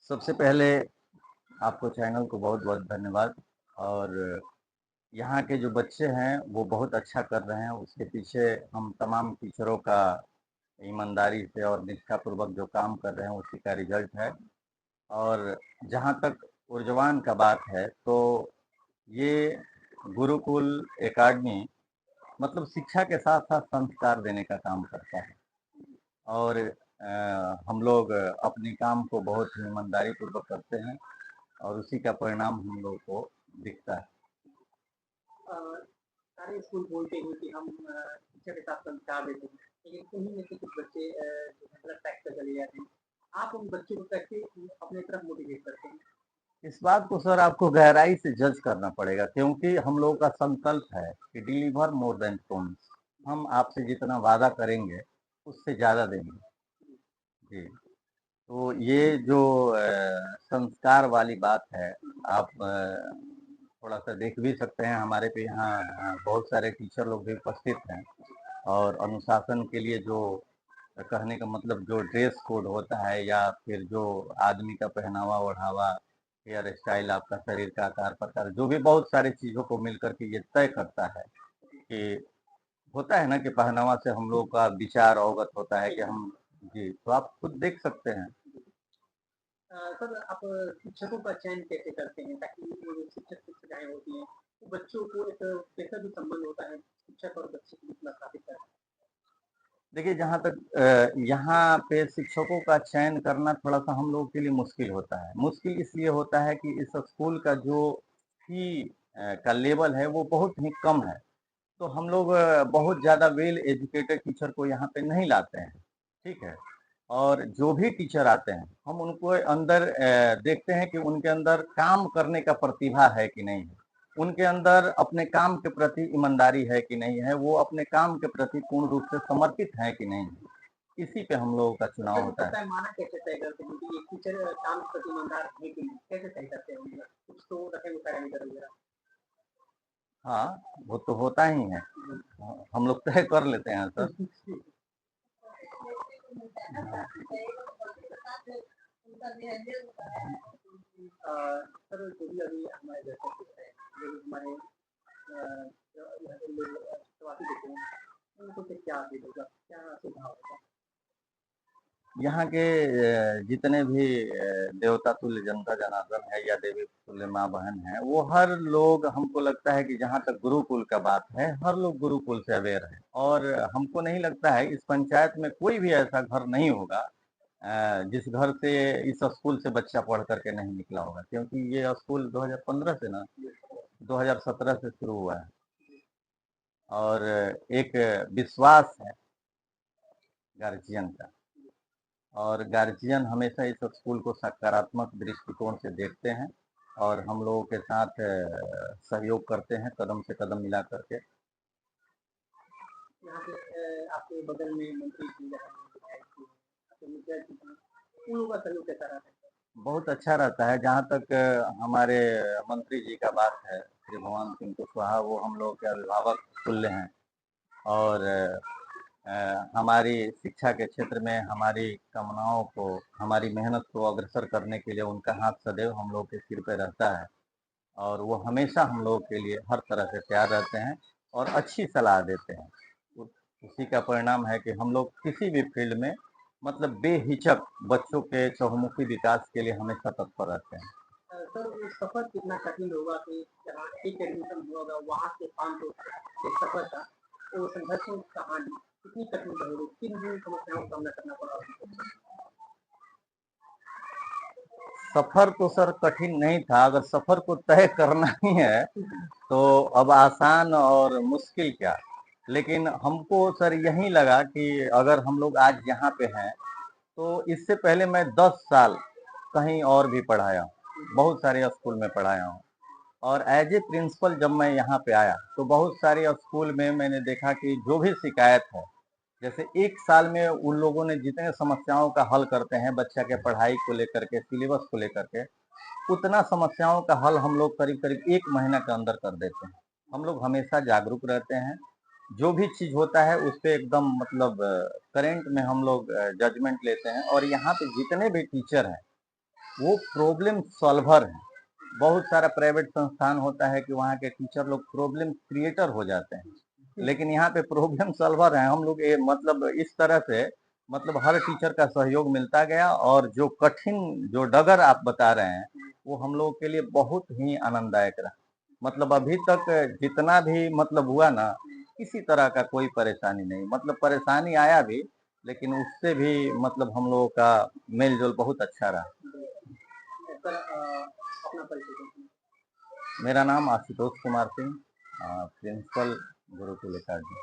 सबसे पहले आपको चैनल को बहुत-बहुत धन्यवाद। और यहाँ के जो बच्चे हैं वो बहुत अच्छा कर रहे हैं, उसके पीछे हम तमाम टीचरों का ईमानदारी से और निष्ठापूर्वक जो काम कर रहे हैं उसी का रिज़ल्ट है। और जहाँ तक ऊर्जवान का बात है तो ये गुरुकुल एकेडमी मतलब शिक्षा के साथ-साथ संस्कार देने का काम करता है। और हम लोग अपने काम को बहुत ही ईमानदारी पूर्वक करते हैं और उसी का परिणाम हम लोग को दिखता है। सारे स्कूल बोलते हैं कि हम शिक्षा के साथ संस्कार देते हैं, लेकिन उन्हीं में से कुछ बच्चे जो है गलत ट्रैक पे चले जाते हैं। आप उन बच्चों को कैसे अपने तरफ मोटिवेट करते हैं? इस बात को सर आपको गहराई से जज करना पड़ेगा, क्योंकि हम लोगों का संकल्प है कि डिलीवर मोर देन प्रॉमिस। हम आपसे जितना वादा करेंगे उससे ज़्यादा देंगे। जी, तो ये जो संस्कार वाली बात है, आप थोड़ा-सा देख भी सकते हैं हमारे पे यहाँ बहुत सारे टीचर लोग भी उपस्थित हैं। और अनुशासन के लिए जो कहने का मतलब जो ड्रेस कोड होता है या फिर जो आदमी का पहनावा-ओढ़ावा, हेयर स्टाइल, आपका शरीर का आकार-प्रकार, जो भी बहुत सारी चीज़ों को मिलकर के ये तय करता है कि होता है ना कि पहनावा से हम लोगों का विचार अवगत होता है कि हम। जी, तो आप खुद देख सकते हैं। सर आप शिक्षकों का चयन कैसे करते हैं ताकि वो जो शिक्षक-शिक्षिकाएँ होती हैं, वो बच्चों को एक कैसा भी संबंध होता है शिक्षक और बच्चे के बीच में स्थापित करें? देखिए, जहाँ तक यहाँ पे शिक्षकों का चयन करना थोड़ा-सा हम लोगों के लिए मुश्किल होता है। मुश्किल इसलिए होता है कि इस स्कूल का जो फ़ी का लेवल है वो बहुत ही कम है। तो हम लोग बहुत ज़्यादा वेल एजुकेटेड टीचर को यहाँ पे नहीं लाते हैं, ठीक है? और जो भी टीचर आते हैं, हम उनको अंदर देखते हैं कि उनके अंदर काम करने का प्रतिभा है कि नहीं है। उनके अंदर अपने काम के प्रति ईमानदारी है कि नहीं है, वो अपने काम के प्रति पूर्ण रूप से समर्पित हैं कि नहीं है। इसी पे हम लोगों का चुनाव सर होता इसका है। पैमाना कैसे तय करते हैं कि एक टीचर काम के प्रति ईमानदार है कि नहीं? कैसे तय करते हैं उनका? कुछ तो रखेंगे पैरामीटर वगैरह? हाँ, वो तो होता ही है। हम लोग तय कर लेते हैं सर। सर जो भी अभी हमारे जैसे कुछ है, जो भी हमारे यहाँ के लोग प्रवासी देते हैं, उनको से क्या अपील होगा? क्या सुझाव होगा? यहाँ के जितने भी देवता तुल्य जनता जनार्दन है या देवी तुल्य माँ बहन है, वो हर लोग, हमको लगता है कि जहाँ तक गुरुकुल का बात है, हर लोग गुरुकुल से अवेयर है। और हमको नहीं लगता है इस पंचायत में कोई भी ऐसा घर नहीं होगा जिस घर से इस स्कूल से बच्चा पढ़ करके नहीं निकला होगा, क्योंकि ये स्कूल 2015 से ना 2017 से शुरू हुआ है। और एक विश्वास है गार्जियन का। और गार्जियन हमेशा इस स्कूल को सकारात्मक दृष्टिकोण से देखते हैं और हम लोगों के साथ सहयोग करते हैं कदम से कदम मिला करके। यहाँ पे आपके बगल में मंत्री जी रहे हैं, विधायक जी हैं, आपके मुखिया जी हैं, उन लोगों का सहयोग कैसा रहता है? बहुत अच्छा रहता है। जहाँ तक हमारे मंत्री जी का बात है, श्री भगवान सिंह कुशवाहा, वो हम लोग के अभिभावक तुल्य हैं। और हमारी शिक्षा के क्षेत्र में हमारी कामनाओं को, हमारी मेहनत को अग्रसर करने के लिए उनका हाथ सदैव हम लोग के सिर पे रहता है। और वो हमेशा हम लोगों के लिए हर तरह से तैयार रहते हैं और अच्छी सलाह देते हैं। उ उसी का परिणाम है कि हम लोग किसी भी फ़ील्ड में मतलब बेहिचक बच्चों के चहुमुखी विकास के लिए हमेशा तत्पर रहते हैं। सर वो सफ़र कितना कठिन होगा कि जहाँ एक एडमिशन हुआ होगा, वहाँ से 500 एक सफ़र था, तो संघर्षों की कहानी कितनी कठिन रही? किन-किन समस्याओं का सामना करना पड़ा आपको? सफ़र तो सर कठिन नहीं था, अगर सफ़र को तय करना ही है तो अब आसान और मुश्किल क्या। लेकिन हमको सर यही लगा कि अगर हम लोग आज यहाँ पे हैं, तो इससे पहले मैं 10 साल कहीं और भी पढ़ाया हूँ, बहुत सारे स्कूल में पढ़ाया हूँ। और एज ए प्रिंसिपल जब मैं यहाँ पे आया तो बहुत सारे स्कूल में मैंने देखा कि जो भी शिकायत है, जैसे एक साल में उन लोगों ने जितने समस्याओं का हल करते हैं बच्चा के पढ़ाई को लेकर के, सिलेबस को लेकर के, उतना समस्याओं का हल हम लोग करीब करीब 1 महीना के अंदर कर देते हैं। हम लोग हमेशा जागरूक रहते हैं। जो भी चीज़ होता है उस पे एकदम मतलब करंट में हम लोग जजमेंट लेते हैं। और यहाँ पे जितने भी टीचर हैं, वो प्रॉब्लम सॉल्वर हैं। बहुत सारा प्राइवेट संस्थान होता है कि वहाँ के टीचर लोग प्रॉब्लम क्रिएटर हो जाते हैं, लेकिन यहाँ पे प्रॉब्लम सॉल्वर हैं हम लोग। ये मतलब इस तरह से मतलब हर टीचर का सहयोग मिलता गया, और जो कठिन जो डगर आप बता रहे हैं वो हम लोगों के लिए बहुत ही आनंददायक रहा। मतलब अभी तक जितना भी मतलब हुआ ना, किसी तरह का कोई परेशानी नहीं, मतलब परेशानी आया भी लेकिन उससे भी मतलब हम लोगों का मेल जोल बहुत अच्छा रहा। सर अपना परिचय दीजिए। मेरा नाम आशुतोष कुमार सिंह, प्रिंसिपल गुरुकुल एकेडमी।